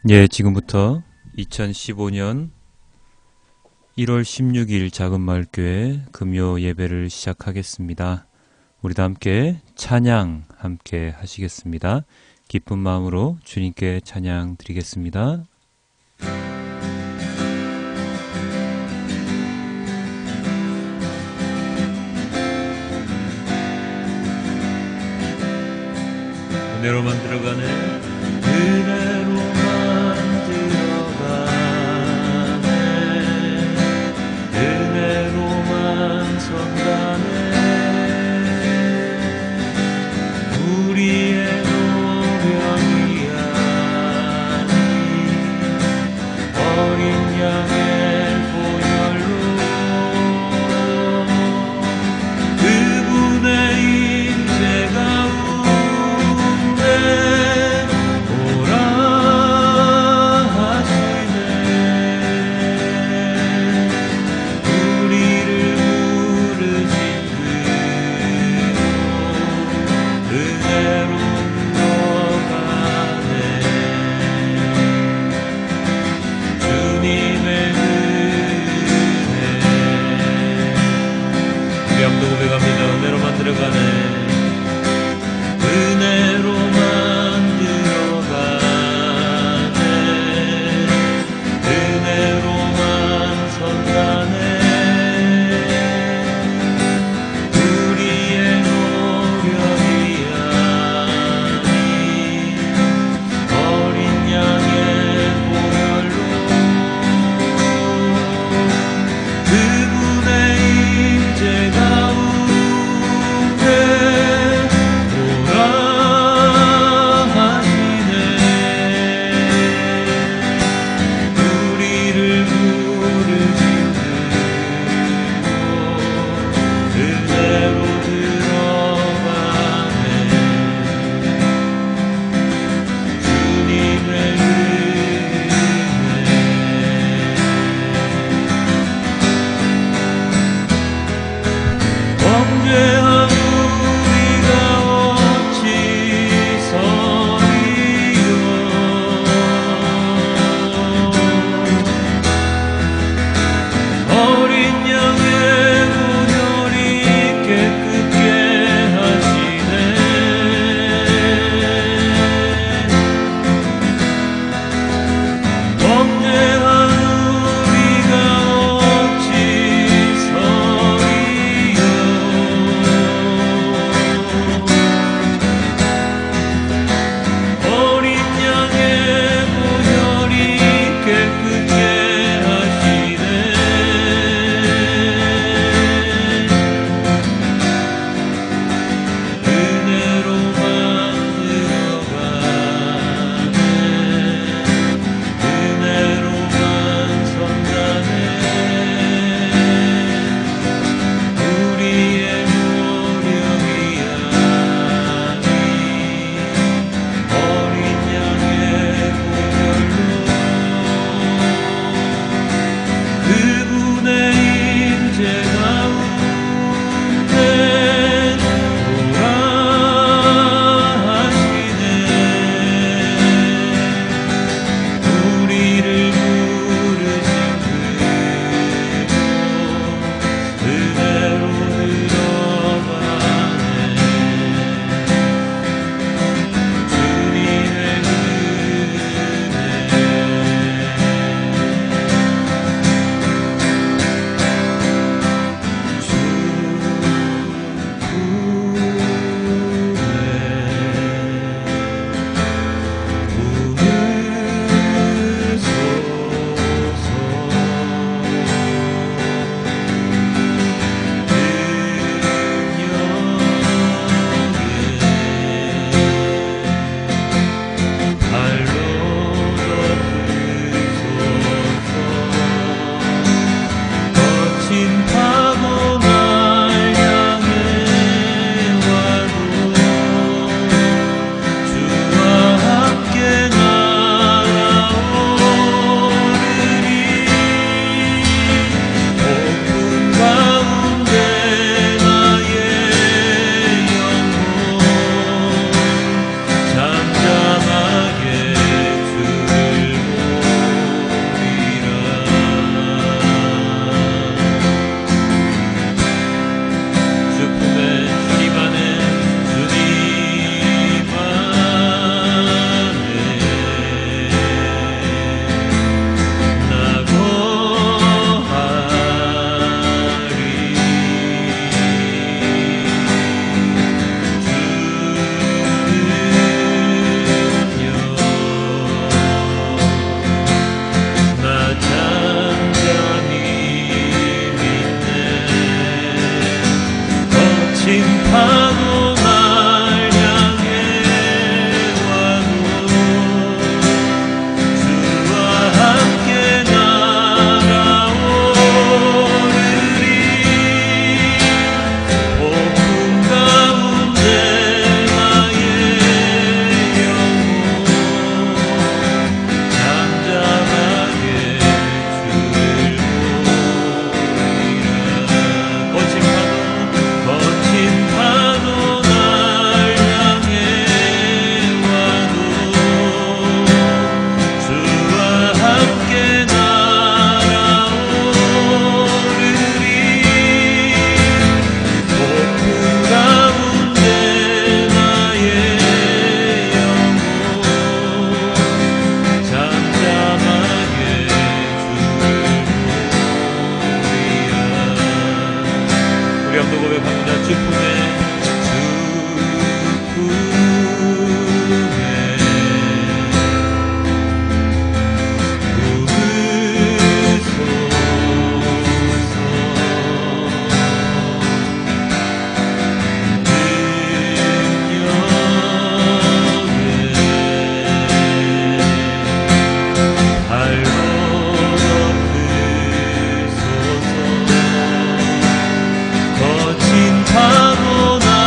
예, 지금부터 2015년 1월 16일 작은마을교회 금요 예배를 시작하겠습니다. 우리 다 함께 찬양 함께 하시겠습니다. 기쁜 마음으로 주님께 찬양 드리겠습니다. 은혜로만 들어가네 은혜로만 들어가네 은혜로만 선가네 우리의 노력이 아닌 어린 양의 보혈로 그분의 임재가 은혜로만 들어가네 은혜로만 들어가네 은혜로만 선가네 우리의 노력이 아닌 어린 양의 보혈로 그분의 임재가 고백합니다. 축복의 거친 파도나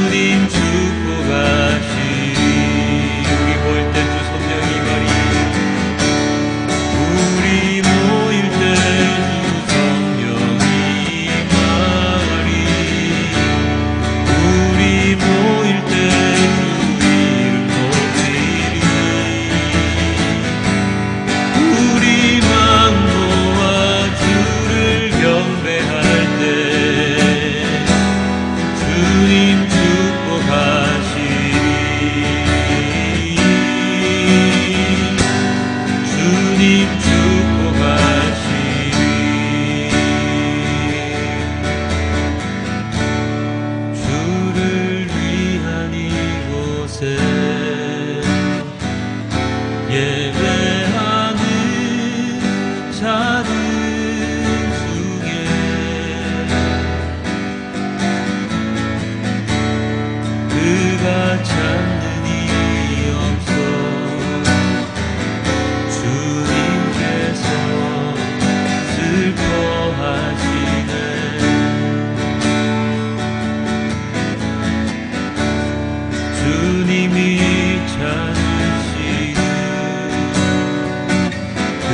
주님 축복하시리. 우리 모일 때 주 성령이 말이 우리 모일 때 주 성령이 말이 우리 모일 때 주 이름 높이리. 우리 만모와 주를 경배할 때 주님 축복하시리. 주님 축복하시리. 주를 위한 이곳에 예배하는 자들 중에 그가 찾는 일이 없어 주님께서 슬퍼하시네. 주님이 찾으시는 그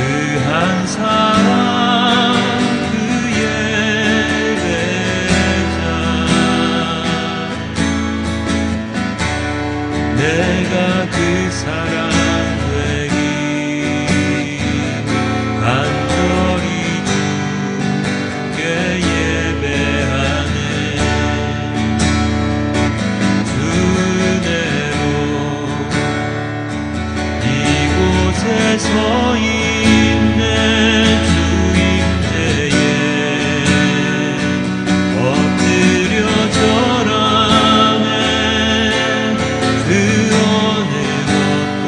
한 사람 그 예배자 내가 그 사람 되기 간절히 주께 예배하네. 주 은혜로 이곳에 서 있네. 주 임재에 엎드려 절하네. 그 어느 것도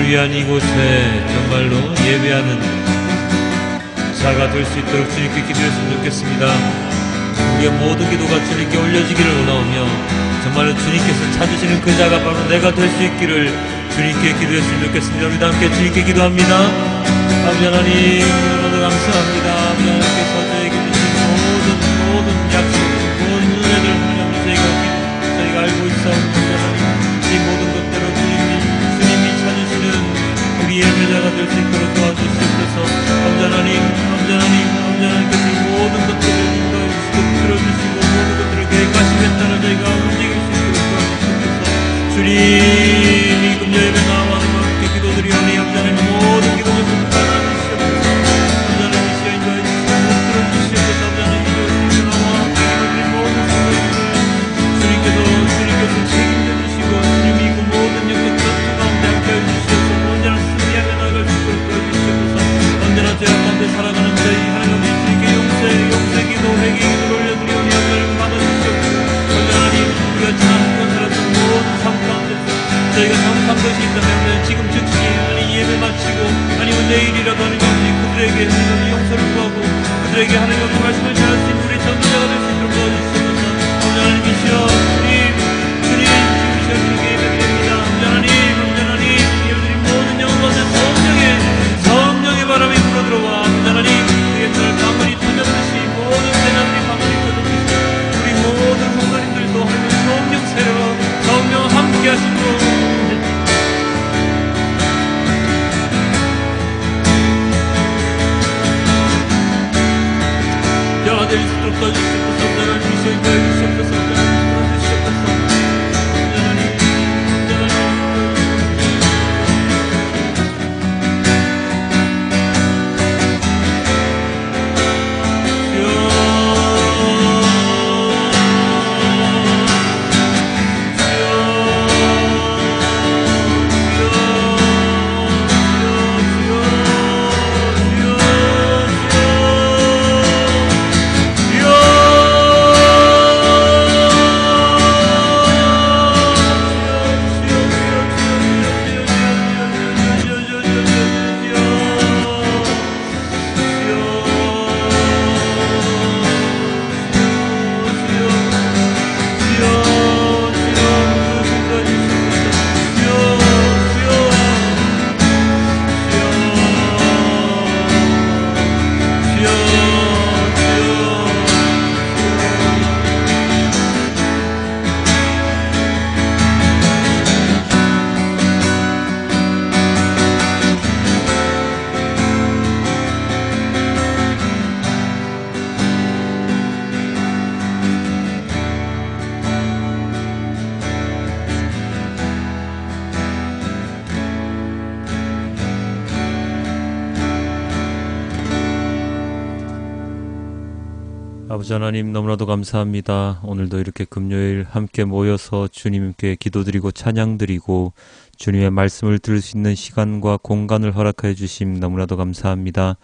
주님을 위한 이곳에 정말로 예배하는 자가 될 수 있도록 주님께 기도했으면 좋겠습니다. 우리의 모든 기도가 주님께 올려지기를 원하오며 정말로 주님께서 찾으시는 그 자가 바로 내가 될 수 있기를 주님께 기도했으면 좋겠습니다. 우리도 함께 주님께 기도합니다. 아버지 하나님, 너무나도 감사합니다. 아버지 하나님께서 저에게 주신 모든 약속, 모든 은혜들 하나님 저희가 알고 있사옵니다. 이 모든 것대로 주님이 찾으시는 우리 예배자가 될 수 있도록 도와주시옵소서. 아버지 하나님께서 이 모든 것들을 인도해 주시고 들어주시고 모든 것들을 계획하심에 따라 저희가 움직일 수 있도록 도와주시옵소서. 주님, 이 금요 예배 나와서 함께 기도드리오니 아버지 하나님 모든 기도 제목 받아주시옵소서. 아버지 하나님 이 시간 인도해 주시고 들어주시옵소서. 아버지 하나님 이 나와 함께 기도드린 모든 성도님들 주님께서 책임져 주시고 주님이 그 모든 영적 전투 가운데 함께 해주시옵소서. 언제나 승리하며 나아갈 수 있도록 도와주시옵소서. 언제나 죄악 가운데 살아가는 저희 하나님 아버지 주님께 용서 기도 회개 기도를 올려드리오니 하나님 받아주시옵소서. 언제나 하나님 우리가 지난 것 살았던 모든 삶 가운데서 저희가 잘못한 것이 있다면 지금 즉시 아니 예배 마치고 아니면 내일이라도 하나님 아버지 그들에게 하나님 용서를 구하고 그들에게 하나님 아버지 말씀을 전할 수 있는 우리 전도자가 될 수 있도록 도와주시옵소서. 아버지 하나님이시여 주님 지금 시간 주님께 예배드립니다. 아버지 하나님 예배드린 모든 영혼 가운데 성령의 바람이 불어들어와 아버지 하나님 그의 날 가문이 터졌듯이 모든 세나들이 가문이 터졌듯이 우리 모든 성도님들도 하나님 성령 세례와 성령 함께 하시고 자가 될 수 있도록 도와주시옵소서. 하나님 이 시간 도와주시옵소서. 아버지 하나님 너무나도 감사합니다. 오늘도 이렇게 금요일 함께 모여서 주님께 기도드리고 찬양드리고 주님의 말씀을 들을 수 있는 시간과 공간을 허락하여 주심 너무나도 감사합니다.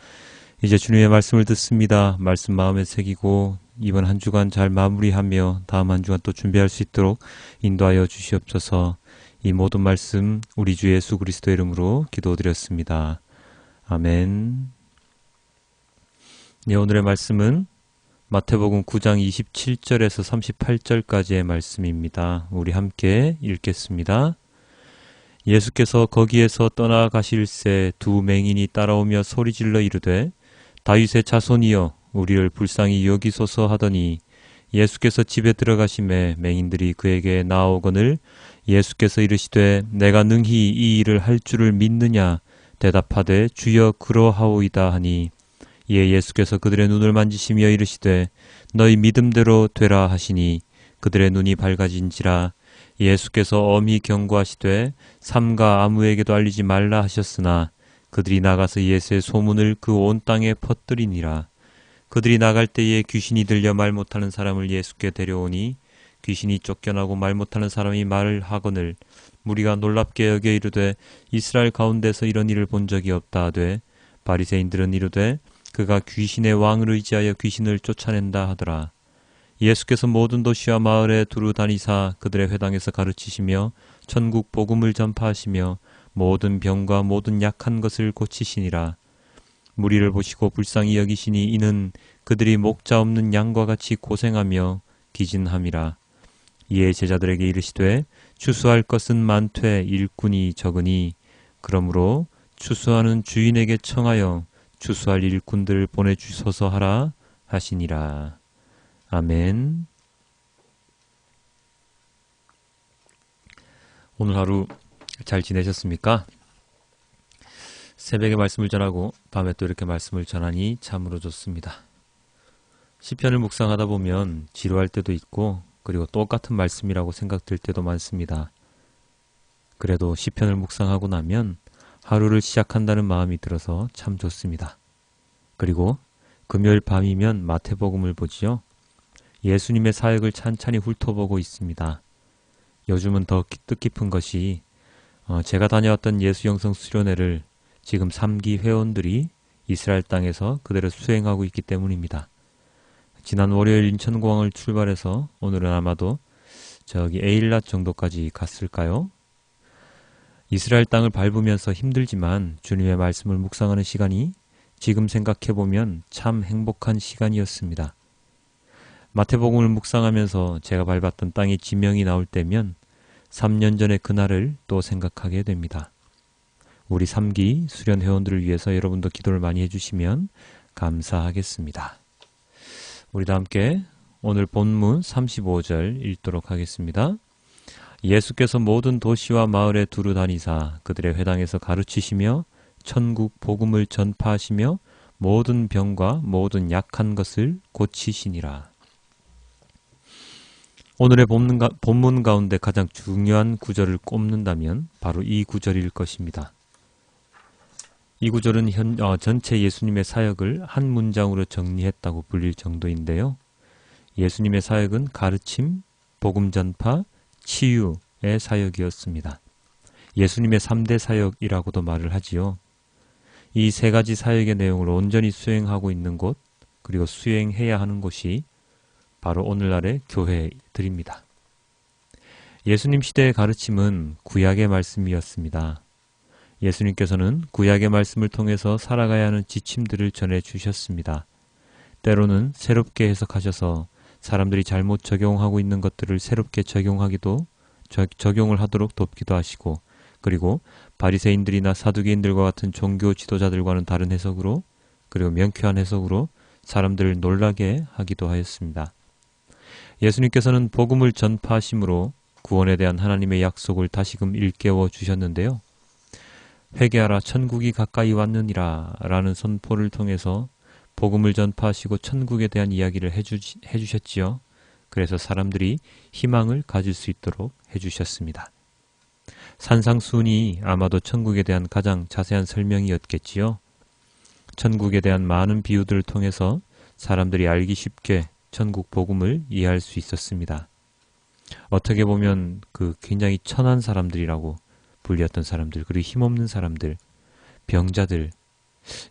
이제 주님의 말씀을 듣습니다. 말씀 마음에 새기고 이번 한 주간 잘 마무리하며 다음 한 주간 또 준비할 수 있도록 인도하여 주시옵소서. 이 모든 말씀 우리 주 예수 그리스도의 이름으로 기도드렸습니다. 아멘. 네, 오늘의 말씀은 마태복음 9장 27절에서 38절까지의 말씀입니다. 우리 함께 읽겠습니다. 예수께서 거기에서 떠나가실새 두 맹인이 따라오며 소리질러 이르되 다윗의 자손이여 우리를 불쌍히 여기소서 하더니 예수께서 집에 들어가심에 맹인들이 그에게 나아오거늘 예수께서 이르시되 내가 능히 이 일을 할 줄을 믿느냐 대답하되 주여 그러하오이다 하니 이에 예수께서 그들의 눈을 만지시며 이르시되 너희 믿음대로 되라 하시니 그들의 눈이 밝아진지라. 예수께서 엄히 경고하시되 삼가 아무에게도 알리지 말라 하셨으나 그들이 나가서 예수의 소문을 그 온 땅에 퍼뜨리니라. 그들이 나갈 때에 귀신이 들려 말 못하는 사람을 예수께 데려오니 귀신이 쫓겨나고 말 못하는 사람이 말을 하거늘 무리가 놀랍게 여겨 이르되 이스라엘 가운데서 이런 일을 본 적이 없다 하되 바리새인들은 이르되 그가 귀신의 왕을 의지하여 귀신을 쫓아낸다 하더라. 예수께서 모든 도시와 마을에 두루 다니사 그들의 회당에서 가르치시며 천국 복음을 전파하시며 모든 병과 모든 약한 것을 고치시니라. 무리를 보시고 불쌍히 여기시니 이는 그들이 목자 없는 양과 같이 고생하며 기진함이라. 이에 제자들에게 이르시되 추수할 것은 많되 일꾼이 적으니 그러므로 추수하는 주인에게 청하여 추수할 일꾼들을 보내주소서 하라 하시니라. 아멘. 오늘 하루 잘 지내셨습니까? 새벽에 말씀을 전하고 밤에 또 이렇게 말씀을 전하니 참으로 좋습니다. 시편을 묵상하다 보면 지루할 때도 있고 그리고 똑같은 말씀이라고 생각될 때도 많습니다. 그래도 시편을 묵상하고 나면 하루를 시작한다는 마음이 들어서 참 좋습니다. 그리고 금요일 밤이면 마태복음을 보지요. 예수님의 사역을 찬찬히 훑어보고 있습니다. 요즘은 더 뜻깊은 것이 제가 다녀왔던 예수영성 수련회를 지금 3기 회원들이 이스라엘 땅에서 그대로 수행하고 있기 때문입니다. 지난 월요일 인천공항을 출발해서 오늘은 아마도 저기 에일랏 정도까지 갔을까요? 이스라엘 땅을 밟으면서 힘들지만 주님의 말씀을 묵상하는 시간이 지금 생각해보면 참 행복한 시간이었습니다. 마태복음을 묵상하면서 제가 밟았던 땅의 지명이 나올 때면 3년 전의 그날을 또 생각하게 됩니다. 우리 3기 수련 회원들을 위해서 여러분도 기도를 많이 해주시면 감사하겠습니다. 우리도 함께 오늘 본문 35절 읽도록 하겠습니다. 예수께서 모든 도시와 마을에 두루 다니사 그들의 회당에서 가르치시며 천국 복음을 전파하시며 모든 병과 모든 약한 것을 고치시니라. 오늘의 본문 가운데 가장 중요한 구절을 꼽는다면 바로 이 구절일 것입니다. 이 구절은 전체 예수님의 사역을 한 문장으로 정리했다고 불릴 정도인데요. 예수님의 사역은 가르침, 복음 전파, 치유의 사역이었습니다. 예수님의 3대 사역이라고도 말을 하지요. 이 세 가지 사역의 내용을 온전히 수행하고 있는 곳, 그리고 수행해야 하는 곳이 바로 오늘날의 교회들입니다. 예수님 시대의 가르침은 구약의 말씀이었습니다. 예수님께서는 구약의 말씀을 통해서 살아가야 하는 지침들을 전해주셨습니다. 때로는 새롭게 해석하셔서 사람들이 잘못 적용하고 있는 것들을 새롭게 적용을 하도록 돕기도 하시고, 그리고 바리새인들이나 사두개인들과 같은 종교 지도자들과는 다른 해석으로, 그리고 명쾌한 해석으로 사람들을 놀라게 하기도 하였습니다. 예수님께서는 복음을 전파하심으로 구원에 대한 하나님의 약속을 다시금 일깨워 주셨는데요. 회개하라 천국이 가까이 왔느니라 라는 선포를 통해서 복음을 전파하시고 천국에 대한 이야기를 해주셨지요. 그래서 사람들이 희망을 가질 수 있도록 해주셨습니다. 산상수훈이 아마도 천국에 대한 가장 자세한 설명이었겠지요. 천국에 대한 많은 비유들을 통해서 사람들이 알기 쉽게 천국 복음을 이해할 수 있었습니다. 어떻게 보면 굉장히 천한 사람들이라고 불렸던 사람들, 그리고 힘없는 사람들, 병자들,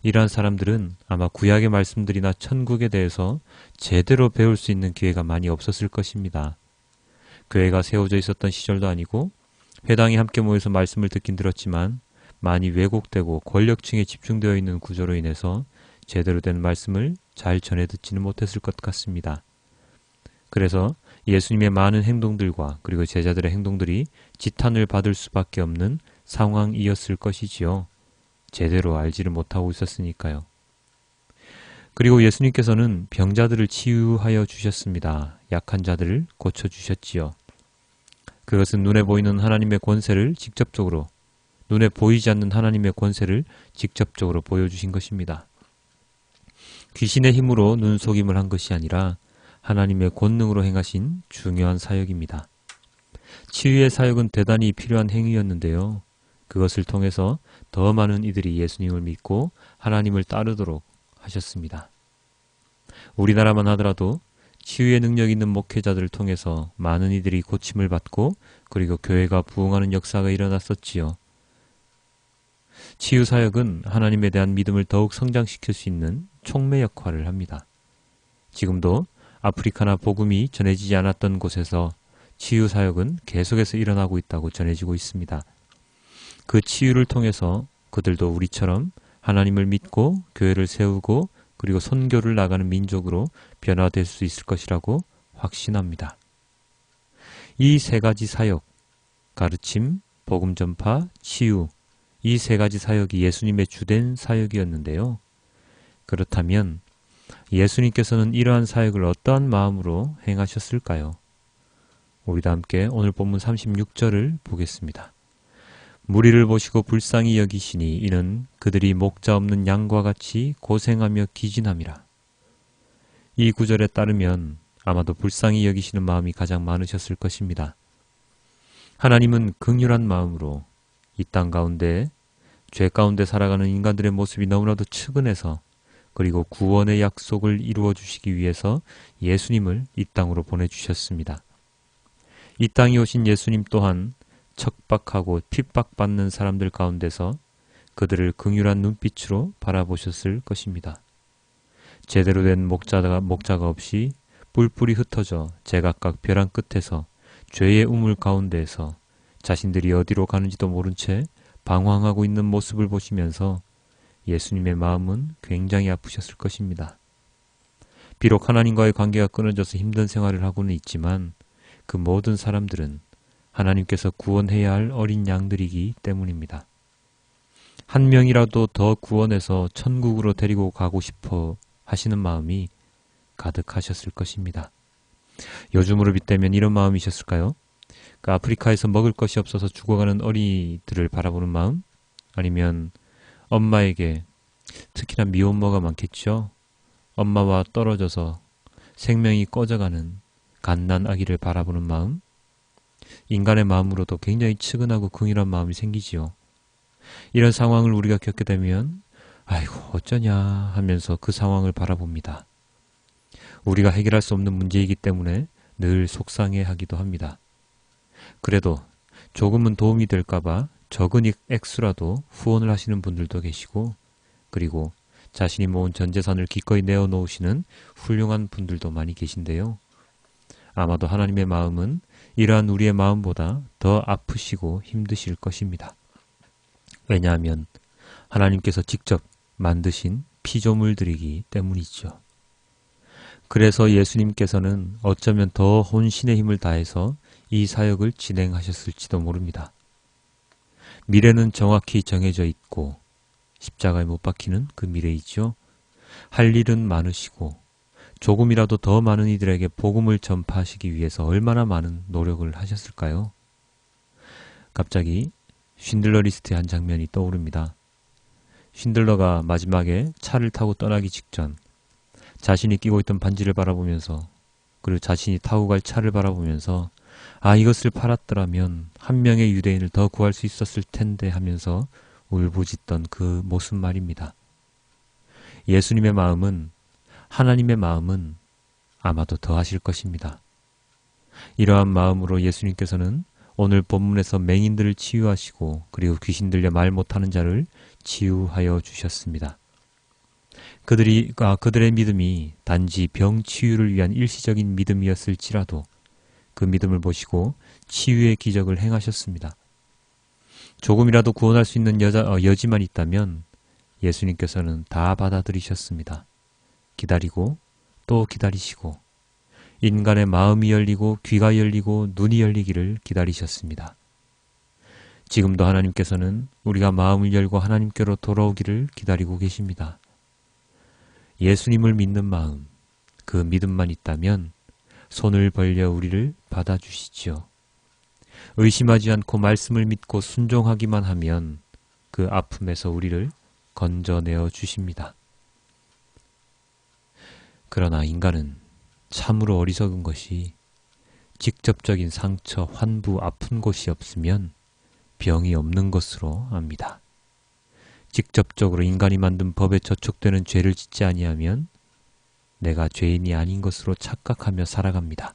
이러한 사람들은 아마 구약의 말씀들이나 천국에 대해서 제대로 배울 수 있는 기회가 많이 없었을 것입니다. 교회가 세워져 있었던 시절도 아니고 회당이 함께 모여서 말씀을 듣긴 들었지만 많이 왜곡되고 권력층에 집중되어 있는 구조로 인해서 제대로 된 말씀을 잘 전해 듣지는 못했을 것 같습니다. 그래서 예수님의 많은 행동들과 그리고 제자들의 행동들이 지탄을 받을 수밖에 없는 상황이었을 것이지요. 제대로 알지를 못하고 있었으니까요. 그리고 예수님께서는 병자들을 치유하여 주셨습니다. 약한 자들을 고쳐주셨지요. 그것은 눈에 보이는 하나님의 권세를 직접적으로, 눈에 보이지 않는 하나님의 권세를 직접적으로 보여주신 것입니다. 귀신의 힘으로 눈속임을 한 것이 아니라 하나님의 권능으로 행하신 중요한 사역입니다. 치유의 사역은 대단히 필요한 행위였는데요. 그것을 통해서 더 많은 이들이 예수님을 믿고 하나님을 따르도록 하셨습니다. 우리나라만 하더라도 치유의 능력 있는 목회자들을 통해서 많은 이들이 고침을 받고 그리고 교회가 부흥하는 역사가 일어났었지요. 치유 사역은 하나님에 대한 믿음을 더욱 성장시킬 수 있는 촉매 역할을 합니다. 지금도 아프리카나 복음이 전해지지 않았던 곳에서 치유 사역은 계속해서 일어나고 있다고 전해지고 있습니다. 그 치유를 통해서 그들도 우리처럼 하나님을 믿고 교회를 세우고 그리고 선교를 나가는 민족으로 변화될 수 있을 것이라고 확신합니다. 이 세 가지 사역, 가르침, 복음 전파, 치유, 이 세 가지 사역이 예수님의 주된 사역이었는데요. 그렇다면 예수님께서는 이러한 사역을 어떠한 마음으로 행하셨을까요? 우리도 함께 오늘 본문 36절을 보겠습니다. 무리를 보시고 불쌍히 여기시니 이는 그들이 목자 없는 양과 같이 고생하며 기진함이라. 이 구절에 따르면 아마도 불쌍히 여기시는 마음이 가장 많으셨을 것입니다. 하나님은 긍휼한 마음으로 이 땅 가운데 죄 가운데 살아가는 인간들의 모습이 너무나도 측은해서 그리고 구원의 약속을 이루어 주시기 위해서 예수님을 이 땅으로 보내주셨습니다. 이 땅에 오신 예수님 또한 척박하고 핍박받는 사람들 가운데서 그들을 긍휼한 눈빛으로 바라보셨을 것입니다. 제대로 된 목자가 없이 뿔뿔이 흩어져 제각각 벼랑 끝에서 죄의 우물 가운데에서 자신들이 어디로 가는지도 모른 채 방황하고 있는 모습을 보시면서 예수님의 마음은 굉장히 아프셨을 것입니다. 비록 하나님과의 관계가 끊어져서 힘든 생활을 하고는 있지만 그 모든 사람들은 하나님께서 구원해야 할 어린 양들이기 때문입니다. 한 명이라도 더 구원해서 천국으로 데리고 가고 싶어 하시는 마음이 가득하셨을 것입니다. 요즘으로 빗대면 이런 마음이셨을까요? 그 아프리카에서 먹을 것이 없어서 죽어가는 어린이들을 바라보는 마음? 아니면 엄마에게, 특히나 미혼모가 많겠죠? 엄마와 떨어져서 생명이 꺼져가는 갓난 아기를 바라보는 마음? 인간의 마음으로도 굉장히 측은하고 긍휼한 마음이 생기지요. 이런 상황을 우리가 겪게 되면 아이고 어쩌냐 하면서 그 상황을 바라봅니다. 우리가 해결할 수 없는 문제이기 때문에 늘 속상해하기도 합니다. 그래도 조금은 도움이 될까봐 적은 액수라도 후원을 하시는 분들도 계시고 그리고 자신이 모은 전 재산을 기꺼이 내어놓으시는 훌륭한 분들도 많이 계신데요. 아마도 하나님의 마음은 이러한 우리의 마음보다 더 아프시고 힘드실 것입니다. 왜냐하면 하나님께서 직접 만드신 피조물들이기 때문이죠. 그래서 예수님께서는 어쩌면 더 혼신의 힘을 다해서 이 사역을 진행하셨을지도 모릅니다. 미래는 정확히 정해져 있고 십자가에 못 박히는 그 미래이죠. 할 일은 많으시고 조금이라도 더 많은 이들에게 복음을 전파하시기 위해서 얼마나 많은 노력을 하셨을까요? 갑자기 쉰들러 리스트의 한 장면이 떠오릅니다. 쉰들러가 마지막에 차를 타고 떠나기 직전 자신이 끼고 있던 반지를 바라보면서 그리고 자신이 타고 갈 차를 바라보면서 아 이것을 팔았더라면 한 명의 유대인을 더 구할 수 있었을 텐데 하면서 울부짖던 그 모습 말입니다. 예수님의 마음은 하나님의 마음은 아마도 더 하실 것입니다. 이러한 마음으로 예수님께서는 오늘 본문에서 맹인들을 치유하시고 그리고 귀신 들려 말 못하는 자를 치유하여 주셨습니다. 그들의 믿음이 단지 병 치유를 위한 일시적인 믿음이었을지라도 그 믿음을 보시고 치유의 기적을 행하셨습니다. 조금이라도 구원할 수 있는 여지만 있다면 예수님께서는 다 받아들이셨습니다. 기다리고 또 기다리시고 인간의 마음이 열리고 귀가 열리고 눈이 열리기를 기다리셨습니다. 지금도 하나님께서는 우리가 마음을 열고 하나님께로 돌아오기를 기다리고 계십니다. 예수님을 믿는 마음, 그 믿음만 있다면 손을 벌려 우리를 받아주시지요. 의심하지 않고 말씀을 믿고 순종하기만 하면 그 아픔에서 우리를 건져내어 주십니다. 그러나 인간은 참으로 어리석은 것이 직접적인 상처, 환부, 아픈 곳이 없으면 병이 없는 것으로 압니다. 직접적으로 인간이 만든 법에 저촉되는 죄를 짓지 아니하면 내가 죄인이 아닌 것으로 착각하며 살아갑니다.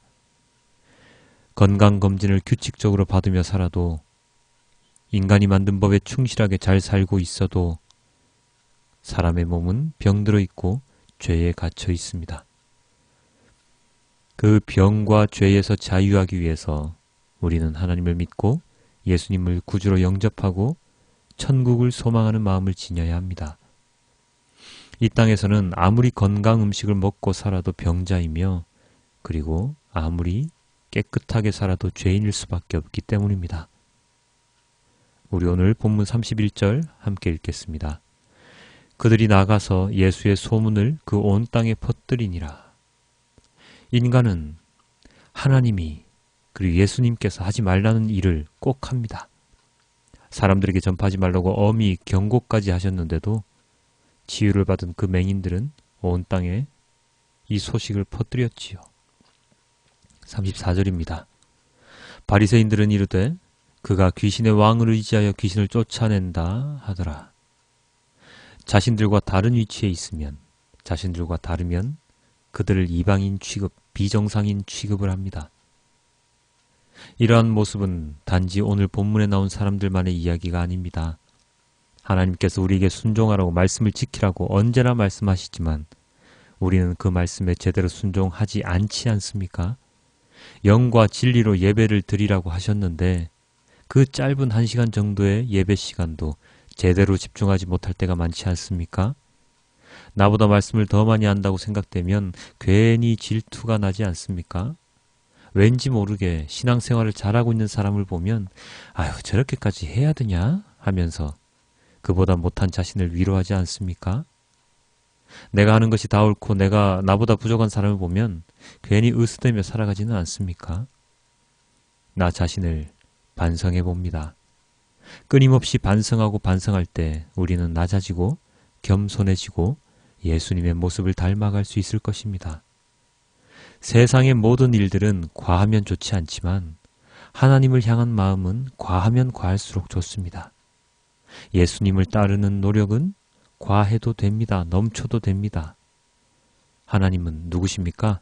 건강검진을 규칙적으로 받으며 살아도 인간이 만든 법에 충실하게 잘 살고 있어도 사람의 몸은 병들어 있고 죄에 갇혀 있습니다. 그 병과 죄에서 자유하기 위해서 우리는 하나님을 믿고 예수님을 구주로 영접하고 천국을 소망하는 마음을 지녀야 합니다. 이 땅에서는 아무리 건강 음식을 먹고 살아도 병자이며 그리고 아무리 깨끗하게 살아도 죄인일 수밖에 없기 때문입니다. 우리 오늘 본문 31절 함께 읽겠습니다. 그들이 나가서 예수의 소문을 그 온 땅에 퍼뜨리니라. 인간은 하나님이 그리고 예수님께서 하지 말라는 일을 꼭 합니다. 사람들에게 전파하지 말라고 엄히 경고까지 하셨는데도 치유를 받은 그 맹인들은 온 땅에 이 소식을 퍼뜨렸지요. 34절입니다. 바리새인들은 이르되 그가 귀신의 왕을 의지하여 귀신을 쫓아낸다 하더라. 자신들과 다른 위치에 있으면, 자신들과 다르면 그들을 이방인 취급, 비정상인 취급을 합니다. 이러한 모습은 단지 오늘 본문에 나온 사람들만의 이야기가 아닙니다. 하나님께서 우리에게 순종하라고 말씀을 지키라고 언제나 말씀하시지만 우리는 그 말씀에 제대로 순종하지 않지 않습니까? 영과 진리로 예배를 드리라고 하셨는데 그 짧은 1시간 정도의 예배 시간도 제대로 집중하지 못할 때가 많지 않습니까? 나보다 말씀을 더 많이 안다고 생각되면 괜히 질투가 나지 않습니까? 왠지 모르게 신앙생활을 잘하고 있는 사람을 보면 아유 저렇게까지 해야 되냐 하면서 그보다 못한 자신을 위로하지 않습니까? 내가 하는 것이 다 옳고 내가 나보다 부족한 사람을 보면 괜히 으스대며 살아가지는 않습니까? 나 자신을 반성해 봅니다. 끊임없이 반성하고 반성할 때 우리는 낮아지고 겸손해지고 예수님의 모습을 닮아갈 수 있을 것입니다. 세상의 모든 일들은 과하면 좋지 않지만 하나님을 향한 마음은 과하면 과할수록 좋습니다. 예수님을 따르는 노력은 과해도 됩니다. 넘쳐도 됩니다. 하나님은 누구십니까?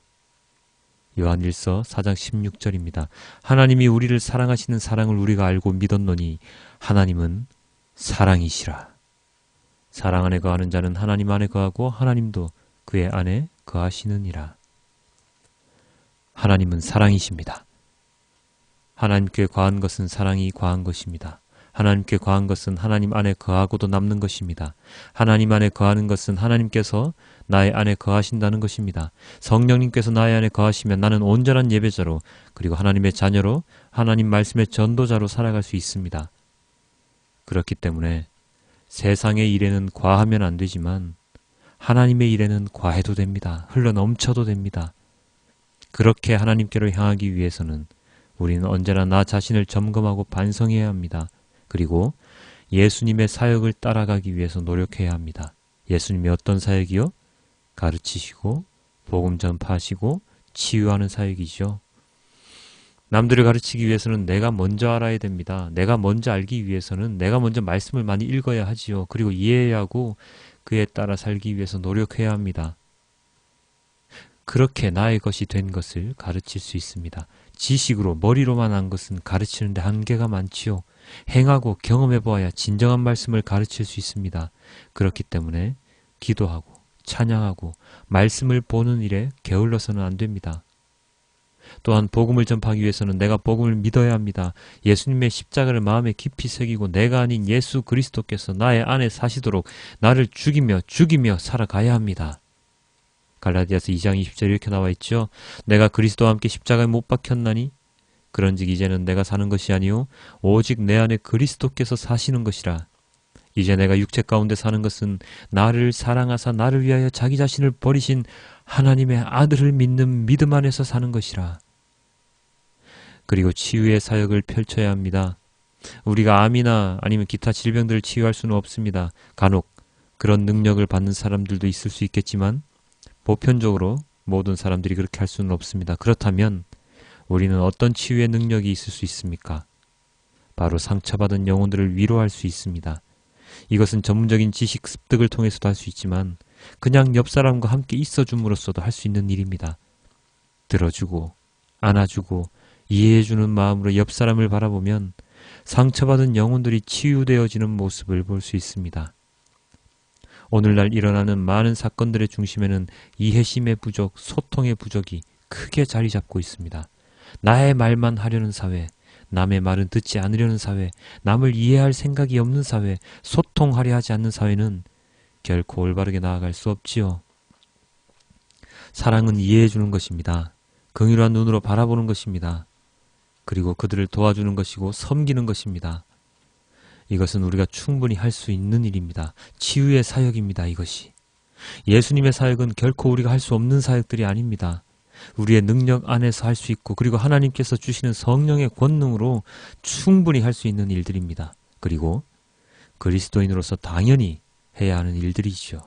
요한일서 4장 16절입니다. 하나님이 우리를 사랑하시는 사랑을 우리가 알고 믿었노니 하나님은 사랑이시라. 사랑 안에 거하는 자는 하나님 안에 거하고 하나님도 그의 안에 거하시느니라. 하나님은 사랑이십니다. 하나님께 거한 것은 사랑이 거한 것입니다. 하나님께 거한 것은 하나님 안에 거하고도 남는 것입니다. 하나님 안에 거하는 것은 하나님께서 나의 안에 거하신다는 것입니다. 성령님께서 나의 안에 거하시면 나는 온전한 예배자로 그리고 하나님의 자녀로 하나님 말씀의 전도자로 살아갈 수 있습니다. 그렇기 때문에 세상의 일에는 과하면 안 되지만 하나님의 일에는 과해도 됩니다. 흘러넘쳐도 됩니다. 그렇게 하나님께로 향하기 위해서는 우리는 언제나 나 자신을 점검하고 반성해야 합니다. 그리고 예수님의 사역을 따라가기 위해서 노력해야 합니다. 예수님이 어떤 사역이요? 가르치시고 복음 전파하시고 치유하는 사역이죠. 남들을 가르치기 위해서는 내가 먼저 알아야 됩니다. 내가 먼저 알기 위해서는 내가 먼저 말씀을 많이 읽어야 하지요. 그리고 이해해야 하고 그에 따라 살기 위해서 노력해야 합니다. 그렇게 나의 것이 된 것을 가르칠 수 있습니다. 지식으로 머리로만 한 것은 가르치는데 한계가 많지요. 행하고 경험해보아야 진정한 말씀을 가르칠 수 있습니다. 그렇기 때문에 기도하고 찬양하고 말씀을 보는 일에 게을러서는 안 됩니다. 또한 복음을 전파하기 위해서는 내가 복음을 믿어야 합니다. 예수님의 십자가를 마음에 깊이 새기고 내가 아닌 예수 그리스도께서 나의 안에 사시도록 나를 죽이며 살아가야 합니다. 갈라디아서 2장 20절 이렇게 나와 있죠. 내가 그리스도와 함께 십자가에 못 박혔나니 그런즉 이제는 내가 사는 것이 아니요 오직 내 안에 그리스도께서 사시는 것이라. 이제 내가 육체 가운데 사는 것은 나를 사랑하사 나를 위하여 자기 자신을 버리신 하나님의 아들을 믿는 믿음 안에서 사는 것이라. 그리고 치유의 사역을 펼쳐야 합니다. 우리가 암이나 아니면 기타 질병들을 치유할 수는 없습니다. 간혹 그런 능력을 받는 사람들도 있을 수 있겠지만 보편적으로 모든 사람들이 그렇게 할 수는 없습니다. 그렇다면 우리는 어떤 치유의 능력이 있을 수 있습니까? 바로 상처받은 영혼들을 위로할 수 있습니다. 이것은 전문적인 지식 습득을 통해서도 할 수 있지만 그냥 옆 사람과 함께 있어줌으로써도 할 수 있는 일입니다. 들어주고 안아주고 이해해주는 마음으로 옆 사람을 바라보면 상처받은 영혼들이 치유되어지는 모습을 볼 수 있습니다. 오늘날 일어나는 많은 사건들의 중심에는 이해심의 부족, 소통의 부족이 크게 자리 잡고 있습니다. 나의 말만 하려는 사회, 남의 말은 듣지 않으려는 사회, 남을 이해할 생각이 없는 사회, 소통하려 하지 않는 사회는 결코 올바르게 나아갈 수 없지요. 사랑은 이해해 주는 것입니다. 긍휼한 눈으로 바라보는 것입니다. 그리고 그들을 도와주는 것이고 섬기는 것입니다. 이것은 우리가 충분히 할 수 있는 일입니다. 치유의 사역입니다. 이것이. 예수님의 사역은 결코 우리가 할 수 없는 사역들이 아닙니다. 우리의 능력 안에서 할 수 있고 그리고 하나님께서 주시는 성령의 권능으로 충분히 할 수 있는 일들입니다. 그리고 그리스도인으로서 당연히 해야 하는 일들이죠.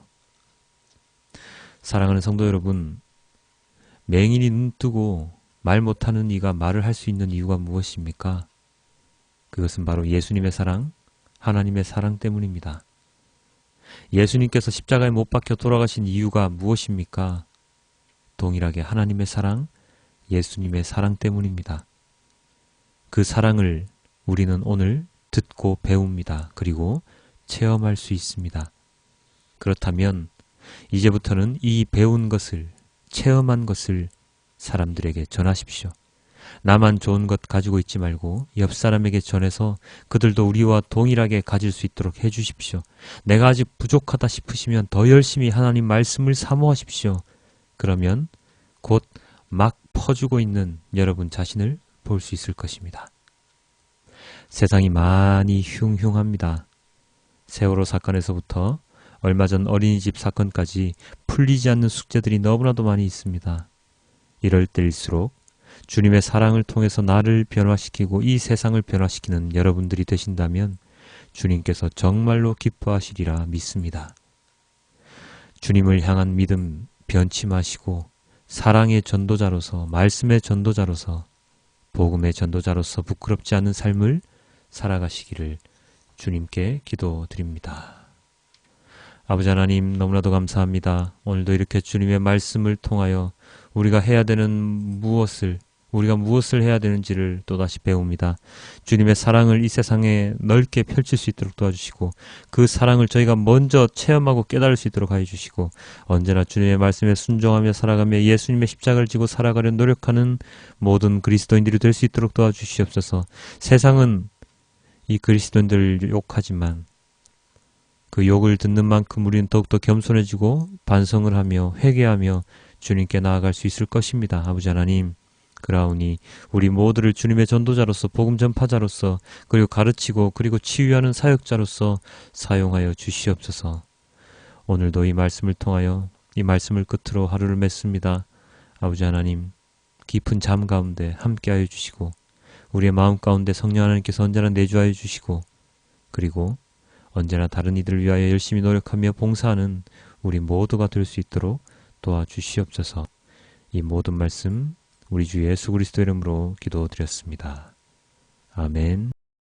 사랑하는 성도 여러분, 맹인이 눈뜨고 말 못하는 이가 말을 할 수 있는 이유가 무엇입니까? 그것은 바로 예수님의 사랑, 하나님의 사랑 때문입니다. 예수님께서 십자가에 못 박혀 돌아가신 이유가 무엇입니까? 동일하게 하나님의 사랑, 예수님의 사랑 때문입니다. 그 사랑을 우리는 오늘 듣고 배웁니다. 그리고 체험할 수 있습니다. 그렇다면 이제부터는 이 배운 것을, 체험한 것을 사람들에게 전하십시오. 나만 좋은 것 가지고 있지 말고 옆 사람에게 전해서 그들도 우리와 동일하게 가질 수 있도록 해주십시오. 내가 아직 부족하다 싶으시면 더 열심히 하나님 말씀을 사모하십시오. 그러면 곧 막 퍼주고 있는 여러분 자신을 볼 수 있을 것입니다. 세상이 많이 흉흉합니다. 세월호 사건에서부터 얼마 전 어린이집 사건까지 풀리지 않는 숙제들이 너무나도 많이 있습니다. 이럴 때일수록 주님의 사랑을 통해서 나를 변화시키고 이 세상을 변화시키는 여러분들이 되신다면 주님께서 정말로 기뻐하시리라 믿습니다. 주님을 향한 믿음 변치 마시고 사랑의 전도자로서, 말씀의 전도자로서, 복음의 전도자로서 부끄럽지 않은 삶을 살아가시기를 주님께 기도드립니다. 아버지 하나님, 너무나도 감사합니다. 오늘도 이렇게 주님의 말씀을 통하여 우리가 해야 되는 우리가 무엇을 해야 되는지를 또다시 배웁니다. 주님의 사랑을 이 세상에 넓게 펼칠 수 있도록 도와주시고 그 사랑을 저희가 먼저 체험하고 깨달을 수 있도록 하여 주시고 언제나 주님의 말씀에 순종하며 살아가며 예수님의 십자가를 지고 살아가려 노력하는 모든 그리스도인들이 될 수 있도록 도와주시옵소서. 세상은 이 그리스도인들을 욕하지만 그 욕을 듣는 만큼 우리는 더욱더 겸손해지고 반성을 하며 회개하며 주님께 나아갈 수 있을 것입니다. 아버지 하나님, 그러하오니 우리 모두를 주님의 전도자로서, 복음 전파자로서, 그리고 가르치고 그리고 치유하는 사역자로서 사용하여 주시옵소서. 오늘도 이 말씀을 통하여 이 말씀을 끝으로 하루를 맺습니다. 아버지 하나님, 깊은 잠 가운데 함께하여 주시고 우리의 마음 가운데 성령 하나님께서 언제나 내주하여 주시고 그리고 언제나 다른 이들을 위하여 열심히 노력하며 봉사하는 우리 모두가 될 수 있도록 도와주시옵소서. 이 모든 말씀 우리 주 예수 그리스도 이름으로 기도드렸습니다. 아멘.